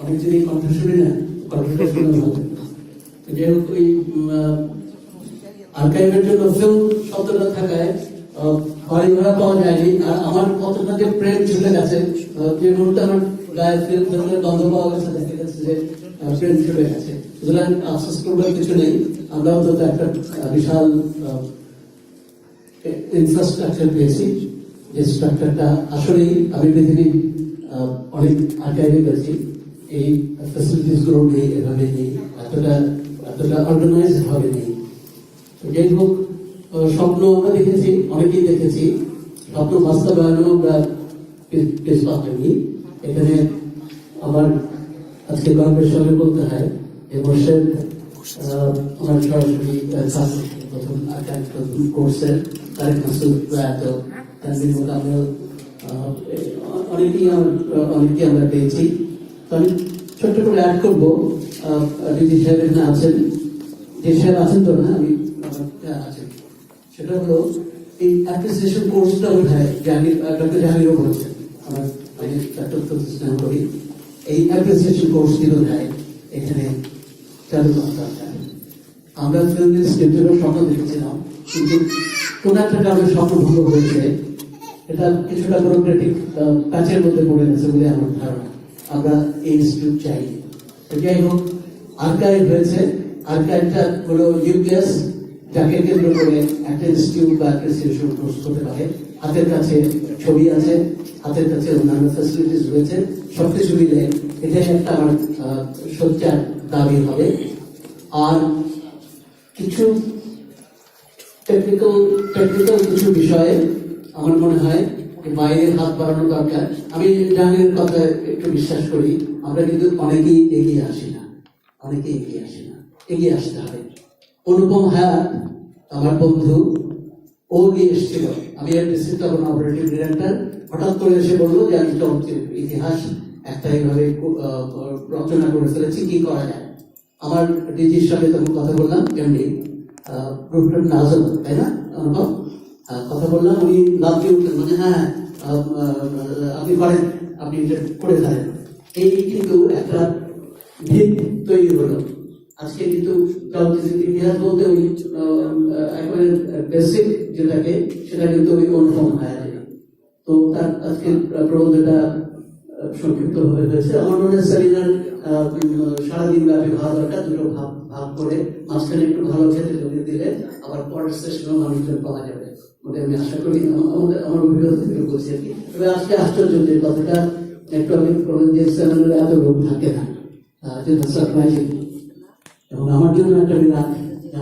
অনেকদিনই কণ্ঠ শুনি না, কণ্ঠটা শুনে ভালো। যাই হোক, ওই আর্কাইভের জন্য ফিল্ম শব্দটা থাকায় বাড়ি ভাড়া পাওয়া যায়নি। আর আমার কতটা যে প্রেম ছুটে গেছে, যে মুহূর্তে আমার গায়ে ফিল্মের গন্ধ পাওয়া গেছে, দেখা গেছে যে প্রেম ছুটে গেছে। সুতরাং আফসোস করবার কিছু নেই। আমরা অন্তত একটা বিশাল ইনফ্রাস্ট্রাকচার পেয়েছি, যে স্ট্রাকচারটা আসলেই আমি পৃথিবীর অনেক আর্কাইভে গেছি, এই ফ্যাসিলিটিস গুলো নেই, এভাবে নেই, এতটা অর্গানাইজড ভাবে নেই। যাই হোক, স্বপ্ন আমরা দেখেছি, অনেকেই দেখেছি, স্বপ্ন বাস্তবায়নও আমরা পেছপা হয়নি। এখানে আমার আজকে গল্পের সঙ্গে বলতে হয় যে বর্ষের আমার সরাসরি প্রথম কোর্সের তারেক মাসুদ প্রয়াত, তানভীর মোকাম্মেল, অনেকেই আমরা পেয়েছি। তো আমি ছোট্ট করে অ্যাড করবো, ডিজি সাহেব এখানে আছেন, ডিজি সাহেব আছেন তো না, আমি আছেন, সেটা হলো এই অ্যাপ্রিসিয়েশন কোর্সটা বোধহয় ডক্টর জাহাঙ্গীরও বলেছেন, আমার প্রতিষ্ঠান করি, এই অ্যাপ্রিসিয়েশন কোর্সটি বোধহয় এখানে চালু করা দরকার। আমরা ফিল্ম স্ক্রিপ্টেরও স্বপ্ন দেখেছিলাম, কিন্তু কোন একটা কারণে স্বপ্ন ভঙ্গ হয়েছে। এটা কিছুটা ব্যুরোক্রেটিক প্যাচের মধ্যে পড়ে গেছে বলে আমার ধারণা। আমরা এই ইনস্টিটিউট চাই। যাই হোক, আর্কাইভ হয়েছে। আর্কাইভটা হলো নিউক্লিয়াস, যাকে কেন্দ্র করে একটা ইনস্টিটিউট বা অ্যাপ্রিসিয়েশন কোর্স করতে পারে। হাতের কাছে ছবি আছে, হাতের কাছে অন্যান্য ফ্যাসিলিটিস রয়েছে, সবকিছু মিলে এটাই একটা আমার সোচ্চার দাবি হবে। আর কিছু টেকনিক্যাল কিছু বিষয়ে আমার মনে হয় বাইরের হাত বাড়ানো দরকার। আমি জাহাঙ্গীরের কথা একটু বিশ্বাস করি, আমরা কিন্তু অনেকেই এগিয়ে আসি না, এগিয়ে আসতে হবে। অনুপম হায়াত আমার বন্ধু, ও নিয়ে এসেছিল, আমি তখন অপারেটিভ ডিরেক্টর, হঠাৎ করে এসে বললো যে আমি চলচ্চিত্র ইতিহাস একটা এইভাবে রচনা করে ফেলেছি, কি করা যায়। আমার ডিজির সাথে তখন কথা বললাম, এমনি নাজম, তাই না অনুভব, কথা বললাম, উনি লাভ দিয়ে উঠলেন, মানে হ্যাঁ আপনি পারেন, আপনি এটা করে থাকেন। এই কিন্তু একটা ভিত তৈরি হলো। আজকে কিন্তু চলচ্চিত্র ইতিহাস বলতে ওই একেবারে বেসিক যেটাকে, সেটা কিন্তু ওই অনুপম হায়াত। তো তার আজকে প্রবন্ধটা সংক্ষিপ্ত ভাবে হয়েছে। আমার মনে হয় সেমিনার সারাদিন ব্যাপী হওয়া দরকার, দুটো ভাগ করে মাঝখানে একটু ভালো খেতে জমিয়ে দিলে আবার পরের সেশনেও মানুষজন পাওয়া যাবে বলে আমি আশা করি। আমার অভিজ্ঞতা থেকে বলছি আর কি। তবে আজকে আশ্চর্য যে কথাটা একটু আমি যে সেমিনারে এত লোক থাকে না, যেটা সারপ্রাইজিং। এবং আমার জন্য একটা বিরাট,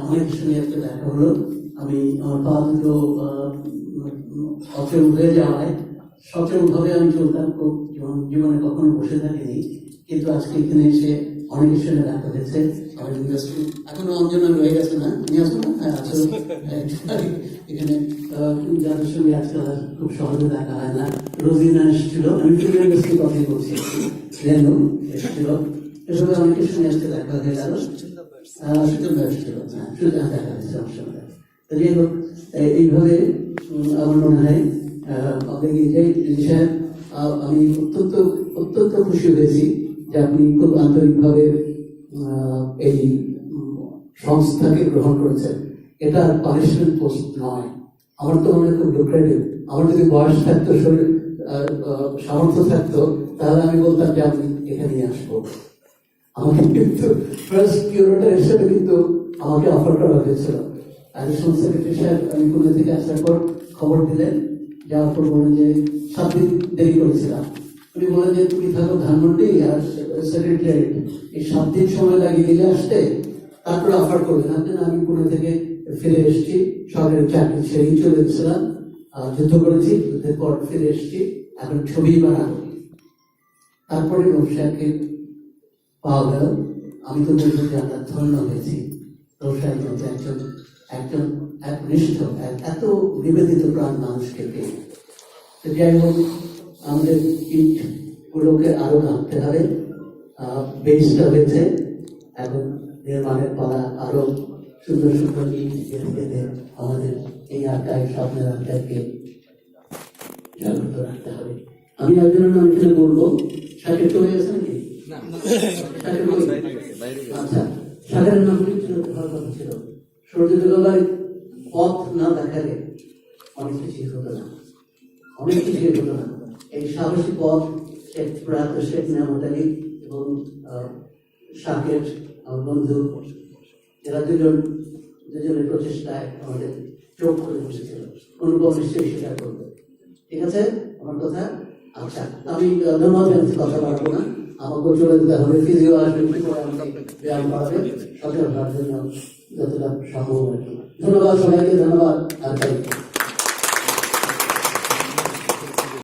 অনেক শুনে একটা দেখা হলো, আমি আমার পা দুটো অচল হয়ে যাওয়ায় সচলভাবে আমি চলতাম, খুব জীবনে কখনো বসে থাকিনি, কিন্তু আজকে এখানে এসে অনেকের সঙ্গে দেখা হয়েছে। আমার ইন্ডাস্ট্রি এখনো অঞ্জনা রয়ে গেছে না, নিয়ে আসবো না, হ্যাঁ আসলে এখানে যাদের সঙ্গে আজকাল খুব সহজে দেখা হয় না। রোজিনা এসেছিল, আমি ফিল্ম ইন্ডাস্ট্রির কথাই বলছি, রেনু এসেছিল, এসবে অনেকের সঙ্গে আজকে দেখা হয়ে গেল। এইভাবে আমার মনে হয় আমি অত্যন্ত খুশি হয়েছি যে আপনি খুব আন্তরিকভাবে এই সংস্থাকে গ্রহণ করেছেন। এটা পানিশমেন্ট পোস্ট নয়। আমার তো মনে খুব লুক্রেটিভ। আমার যদি বয়স থাকতো, শরীর সামর্থ্য থাকতো, তাহলে আমি বলতাম যে আপনি এখানেই আসবো। আমাকে কিন্তু ফার্স্ট কিউরেটর হিসেবে কিন্তু আমাকে অফার করা হয়েছিল। অ্যাডিশনাল সেক্রেটারি সাহেব আমি পুনে থেকে আসার পর খবর দিলেন, যাওয়ার পর বলেন যে 7 দিন দেরি করেছিলাম। উনি বলেন যে তুমি থাকো ধানমন্ডি আর সেক্রেটারিয়েট, এই 7 দিন সময় লাগিয়ে দিলে আসতে, তারপরে অফার করলেন। আপনার আমি পুনে থেকে ফিরে এসেছি, সরকারি চাকরি ছেড়েই চলে গেছিলাম, যুদ্ধ করেছি, যুদ্ধের পর ফিরে এসেছি, এখন ছবি বানাবো। তারপরে ব্যবসাকে পাওয়া গেল। আমি তো বলবো যে আমরা ধন্য হয়েছি। রোশাই একজন একনিষ্ঠ, এত নিবেদিত প্রাণ মানুষকে পেয়ে। যাই হোক, আমাদের ইট গুলোকে আরো রাখতে হবে। বেসটা হয়েছে, এখন নির্মাণের পালা আরো সুন্দর সুন্দর ইট বেঁধে আমাদের এই আর্কাইভ, স্বপ্নের আর্কাইভকে জাগ্রত রাখতে হবে। আমি একজনের নাম এখানে বলবো, সাথে চলে গেছে নাকি আচ্ছা, সাধারণ নাগরিক হওয়ার কথা ছিল। সূর্যোদয় পথ না দেখালে অনেক কিছুই হতো না, অনেক কিছুই হতো না। এই সাহসী পথ প্রয়াত শেখ নিয়ামত আলী এবং শাকের আমার বন্ধু, এরা দুজনের প্রচেষ্টায় আমাদের চোখ খুলে বসেছিল। অনুপম নিশ্চয়ই স্বীকার করবে। ঠিক আছে আমার কথা? আচ্ছা, আমি ধন্যবাদ জানাচ্ছি, কথা বাড়বো না, আমাকে চলে যেতে হবে। ফিজিও আসবে, ব্যায়াম করাবে, সচেতন হওয়ার জন্য যতটা সম্ভব আর কি। ধন্যবাদ সবাইকে, ধন্যবাদ। আর